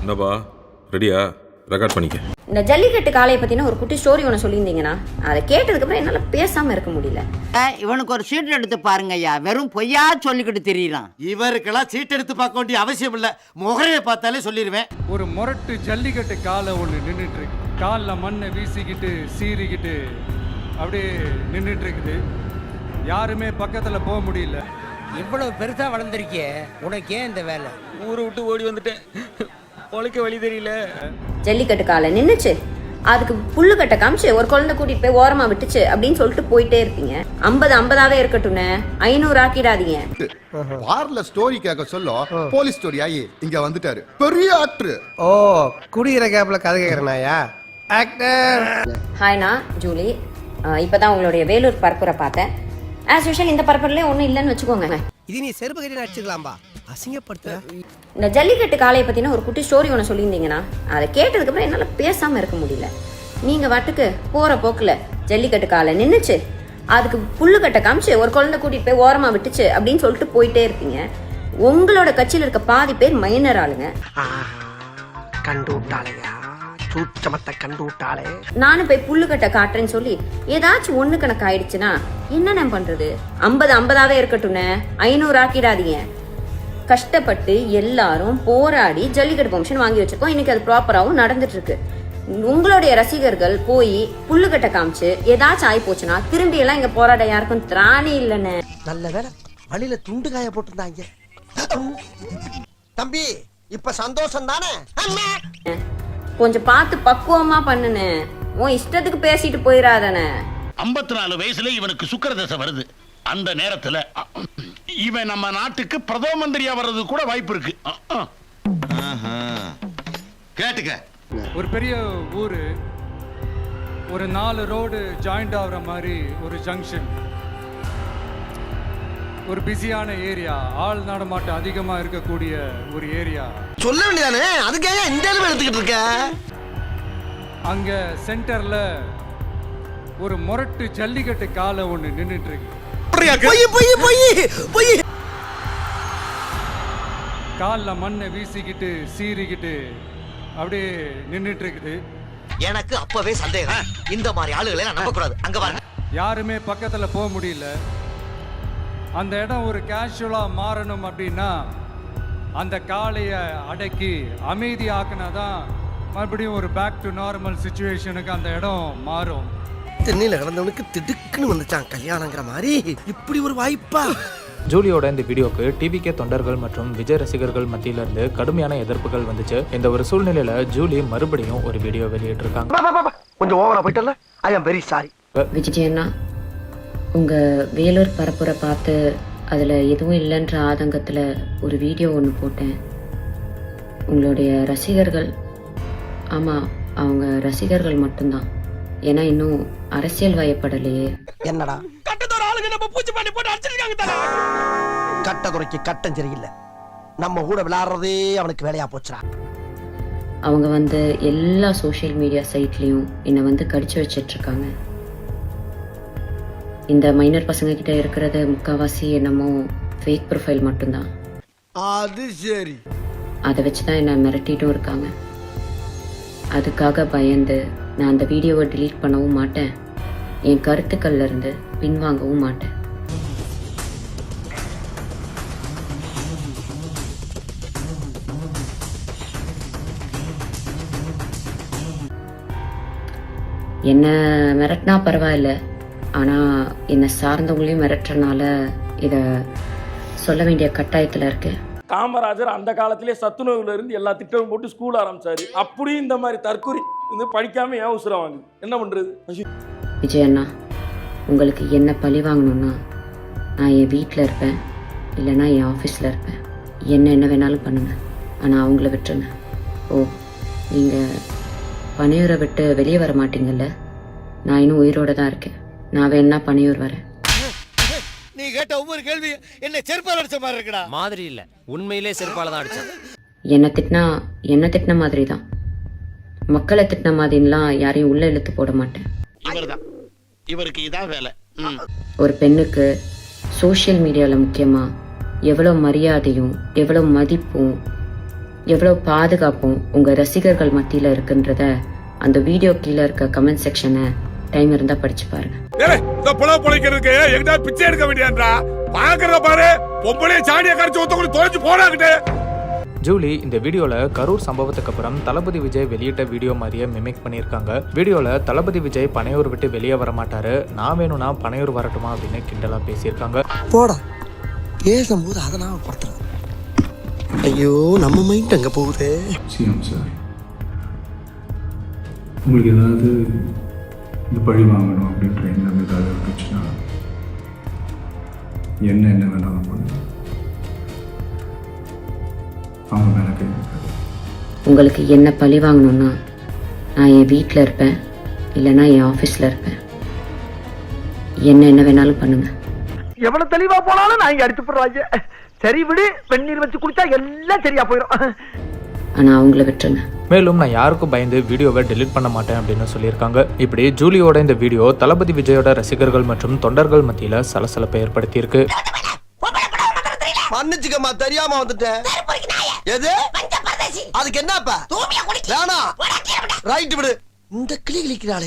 என்னப்பா ரெடியா? ரெக்கார்ட் பண்ணிக்க. இந்த ஜல்லிக்கட்டு காளையை பற்றின ஒரு குட்டி ஸ்டோரி ஒன்று சொல்லியிருந்தீங்கன்னா அதை கேட்டதுக்கப்புறம் என்னால் பேசாமல் இருக்க முடியல. இவனுக்கு ஒரு சீட் எடுத்து பாருங்க ஐயா, வெறும் பொய்யா சொல்லிக்கிட்டு தெரியலாம். இவருக்கெல்லாம் சீட் எடுத்து பார்க்க வேண்டிய அவசியம் இல்லை, முகரையை பார்த்தாலே சொல்லிடுவேன். ஒரு முரட்டு ஜல்லிக்கட்டு காலை ஒன்று நின்றுட்டு இருக்கு. காலில் மண்ணை வீசிக்கிட்டு சீறிக்கிட்டு அப்படியே நின்றுட்டு இருக்குது. யாருமே பக்கத்தில் போக முடியல. இவ்வளவு பெருசா வளர்ந்துருக்கியே, உனக்கு ஏன் இந்த வேலை? ஊரை விட்டு ஓடி வந்துட்டேன், பொழைக்க வழி தெரியல. ஜல்லிக்கட்டு காலை நின்றுச்சு, அதுக்கு புல்லு கட்ட காமிச்சு ஒரு குழந்தை கூட்டிட்டு போய் ஓரமா விட்டுச்சு அப்படின்னு சொல்லிட்டு போயிட்டே இருப்பீங்க. 50 இருக்கட்டும்னு 500 ஆக்கிடாதீங்க. வார்ல ஸ்டோரி கேட்க சொல்ல போலீஸ் ஸ்டோரி ஆகி இங்க வந்துட்டாரு பெரிய ஆக்டர். ஓ, குடிக்கிற கேப்ல கதை கேக்குறனாயா ஆக்டர்? ஹாய்ண்ணா ஜூலி. இப்பதான் உங்களுடைய வேலூர் பரப்புரை பார்த்தேன். ஆஸ் யூஷுவல் இந்த பரப்புரையிலே ஒன்றும் இல்லைன்னு வச்சுக்கோங்க. இது நீ செருப்பு கட்டி அடிச்சுக்கலாம்பா, அசிங்கப்படுத்த. இந்த ஜல்லிக்கட்டு காளையை பற்றின ஒரு குட்டி ஸ்டோரி ஒன்று சொல்லியிருந்தீங்கன்னா அதை கேட்டதுக்கப்புறம் என்னால் பேசாமல் இருக்க முடியல. நீங்கள் வாட்டுக்கு போகிற போக்கில் ஜல்லிக்கட்டு காலை நின்றுச்சு, அதுக்கு புல்லு கட்ட காமிச்சு ஒரு குழந்தை கூட்டிகிட்டு போய் ஓரமாக விட்டுச்சு அப்படின்னு சொல்லிட்டு போயிட்டே இருப்பீங்க. உங்களோட கட்சியில் இருக்க பாதி பேர் மைனர் ஆளுங்க. கண்டு விட்டாளையா, சூச்சமத்தை கண்டு விட்டாளே. நானும் போய் புல்லு கட்ட காட்டுறேன்னு சொல்லி ஏதாச்சும் ஒன்று கணக்கு ஆயிடுச்சுன்னா என்னென்ன பண்ணுறது? 50 இருக்கட்டும்னு 500 ஆக்கிடாதீங்க. கஷ்டப்பட்டு எல்லாரும் போராடி ஜல்லிக்கட்டு பெர்மிஷன் வாங்கி வச்சிருக்கோம். இன்னைக்கு அது ப்ராப்பராகவும் நடந்துட்டு இருக்கு. உங்களுடைய ரசிகர்கள் போய் புல்லுக்கட்டை காமிச்சு ஏதாச்சும் ஆகி போச்சுன்னா திரும்பி எல்லாம் இங்க போராட யாருக்கும் திராணி இல்லைன்னு. நல்ல வேலை வழியில துண்டு காய போட்டிருந்தாங்க. தம்பி இப்ப சந்தோஷம் தானே? கொஞ்சம் பார்த்து பக்குவமா பண்ணுனே, உன் இஷ்டத்துக்கு பேசிட்டு போயிடாதானே. 54 வயசுல இவனுக்கு சுக்கிர தசை வருது. அந்த நேரத்துல இவன் நம்ம நாட்டுக்கு பிரதம மந்திரியா வர்றது கூட வாய்ப்பு இருக்கு. கேட்டுக்க. ஒரு பெரிய ஊரு, ஒரு 4 ரோடு ஜாயிண்ட் ஆகுற மாதிரி ஒரு ஜங்ஷன், ஒரு பிஸியான ஏரியா, ஆள் நடமாட்டம் அதிகமா இருக்கக்கூடிய ஒரு ஏரியா. சொல்ல வேண்டியதானே, அதுக்காக இந்த எடுத்துக்கிட்டு இருக்க. அங்க சென்டர்ல ஒரு முரட்டு ஜல்லிக்கட்டு காலை ஒண்ணு நின்றுட்டு இருக்கு. கால்ல மண்ணை வீசிக்கிட்டு சீறிக்கிட்டு அப்படியே நின்றுட்டு இருக்குது. எனக்கு அப்பவே சந்தேகம், இந்த மாதிரி ஆளுகளை நம்ப கூடாது. அங்க பாருங்க, யாருமே பக்கத்துல போக முடியல. அந்த இடம் ஒரு கேஷுவலா மாறணும் அப்படின்னா அந்த காளைய அடக்கி அமைதி ஆக்குனாதான் மறுபடியும் ஒரு பேக் டு நார்மல் சிச்சுவேஷனுக்கு அந்த இடம் மாறும். தென்னையில கிடந்தவனுக்கு திடுக்குன்னு வந்துச்சான் கல்யாணங்கிற மாதிரி. இப்படி ஒரு வாய்ப்பா? ஜூலியோட இந்த வீடியோக்கு டிவிகே தொண்டர்கள் மற்றும் விஜய் ரசிகர்கள் மத்தியில இருந்து கடுமையான எதிர்ப்புகள் வந்துச்சு. இந்த ஒரு சூழ்நிலையில ஜூலி மறுபடியும் ஒரு வீடியோ வெளியிட்டிருக்காங்க. கொஞ்சம் ஓவரா போயிட்டல, ஐ அம் வெரி சாரி. விஜயண்ணா, உங்க வேலூர் பரப்புரை பார்த்து அதுல எதுவும் இல்லைன்ற ஆதங்கத்துல ஒரு வீடியோ ஒன்று போட்டேன். உங்களுடைய ரசிகர்கள், ஆமா அவங்க ரசிகர்கள் மட்டும்தான், ஏன்னா இன்னும் அரசியல் வயப்படலையே. என்னடா கட்டதுறைக்கு கட்டம் சரியில்லை, நம்ம கூட விளையாடுறதே அவனுக்கு வேலையா போச்சுடா. அவங்க வந்து எல்லா சோஷியல் மீடியா சைட்லயும் என்னை கடிச்சு வச்சிட்டு இருக்காங்க. இந்த மைனர் பசங்க கிட்ட இருக்கிறது முக்காவாசி என்னமோ ஃபேக் ப்ரொஃபைல் மட்டும்தான். அது சரி, அதை வச்சுதான் என்னை மிரட்டிட்டும் இருக்காங்க. அதுக்காக பயந்து நான் அந்த வீடியோவை டிலீட் பண்ணவும் மாட்டேன், என் கருத்துக்கள்ல இருந்து பின்வாங்கவும் மாட்டேன். என்ன மிரட்டினா பரவாயில்ல, ஆனால் என்னை சார்ந்தவங்களையும் மிரட்டுறனால இதை சொல்ல வேண்டிய கட்டாயத்தில் இருக்கேன். காமராஜர் அந்த காலத்திலே சத்துணவுல இருந்து எல்லா திட்டமும் போட்டு ஸ்கூல் ஆரம்பிச்சாரு. அப்படியும் இந்த மாதிரி தற்கொலை படிக்காம ஏன் உசுரம் வாங்குது? என்ன பண்றது? விஜய் அண்ணா, உங்களுக்கு என்ன பழி வாங்கணும்னா நான் என் வீட்டில் இருப்பேன், இல்லைன்னா என் ஆஃபீஸில் இருப்பேன். என்ன வேணாலும் பண்ணுங்க, ஆனால் அவங்கள விட்டுருங்க. ஓ, நீங்கள் பனையூரை விட்டு வெளியே வர மாட்டீங்கல்ல? நான் இன்னும் உயிரோட தான் இருக்கேன். நான் வேணா பனையூர் வரேன். நீ கேட்ட ஒவ்வொரு கேள்வி என்ன செருப்பால் அடிச்ச மாதிரி இருக்கடா. மாதிரி இல்ல, உண்மையிலே செருப்பால தான் அடிச்சேன். என்ன திட்டின மாதிரி தான், மக்களை திட்டின மாதிரிலாம் யாரையும் உள்ள இழுத்து போட மாட்டேன். இவருக்கு இதான் வேலை. ஒரு பெண்ணுக்கு சோஷியல் மீடியாவில் முக்கியமாக எவ்வளோ மரியாதையும் எவ்வளோ மதிப்பும் எவ்வளோ பாதுகாப்பும் உங்கள் ரசிகர்கள் மத்தியில் இருக்குன்றத அந்த வீடியோ கீழே இருக்க கமெண்ட் செக்ஷனை டைம் இருந்தால் படிச்சு பாருங்க. இந்த புலவு பொழைக்கிறதுக்கு எங்கிட்ட பிச்சை எடுக்க வேண்டியான்றா பாக்குறத பாரு பொம்பளை சாணியை கரைச்சு ஒருத்தவங்க தொலைச்சு போனாக்கிட்டு. ஜூலி இந்த வீடியோவில் கரூர் சம்பவத்துக்கு அப்புறம் தளபதி விஜய் வெளியிட்ட வீடியோ மாதிரியே மிமிக் பண்ணியிருக்காங்க. வீடியோவில் தளபதி விஜய் பனையூர் விட்டு வெளியே வர மாட்டாரு, நான் வேணும்னா பனையூர் வரட்டுமா அப்படின்னு கிண்டலாக பேசியிருக்காங்க. போடா பேசும்போது அதை நான் படுத்துறேன். ஐயோ நம்ம மைண்ட் அங்கே போகுது. சிஎம் சார், உங்களுக்கு ஏதாவது இந்த பழி வாங்கணும் அப்படின்ற எண்ணம் ஏதாவது இருந்துச்சுன்னா என்ன வேணாலும் பண்ணுங்க. அவங்க மேலே கை வைக்காது. உங்களுக்கு என்ன பழி வாங்கணும்னா நான் என் வீட்டில் இருப்பேன், இல்லைன்னா என் ஆஃபீஸில் இருப்பேன். என்ன வேணாலும் பண்ணுங்க. எவ்வளவு தெளிவா போனாலும் நான் இங்க அடிச்சு போடுறாங்க. சரி விடு, வெந்நீர் வச்சு குடிச்சா எல்லாம் சரியா போயிடும். ஆனால் அவங்கள விட்டுருங்க. மேலும் நான் யாருக்கும் பயந்து வீடியோவை டெலீட் பண்ண மாட்டேன் அப்படின்னு சொல்லியிருக்காங்க. இப்படி ஜூலியோட இந்த வீடியோ தளபதி விஜயோட ரசிகர்கள் மற்றும் தொண்டர்கள் மத்தியில் சலசலப்பை ஏற்படுத்தியிருக்கு. மன்னிச்சுக்கம்மா, தெரியாம வந்துட்டேன். எது அதுக்கு என்னப்பா? வேணாம், ரைட் விடு. இந்த கிளி கிளிக்கிறாளே.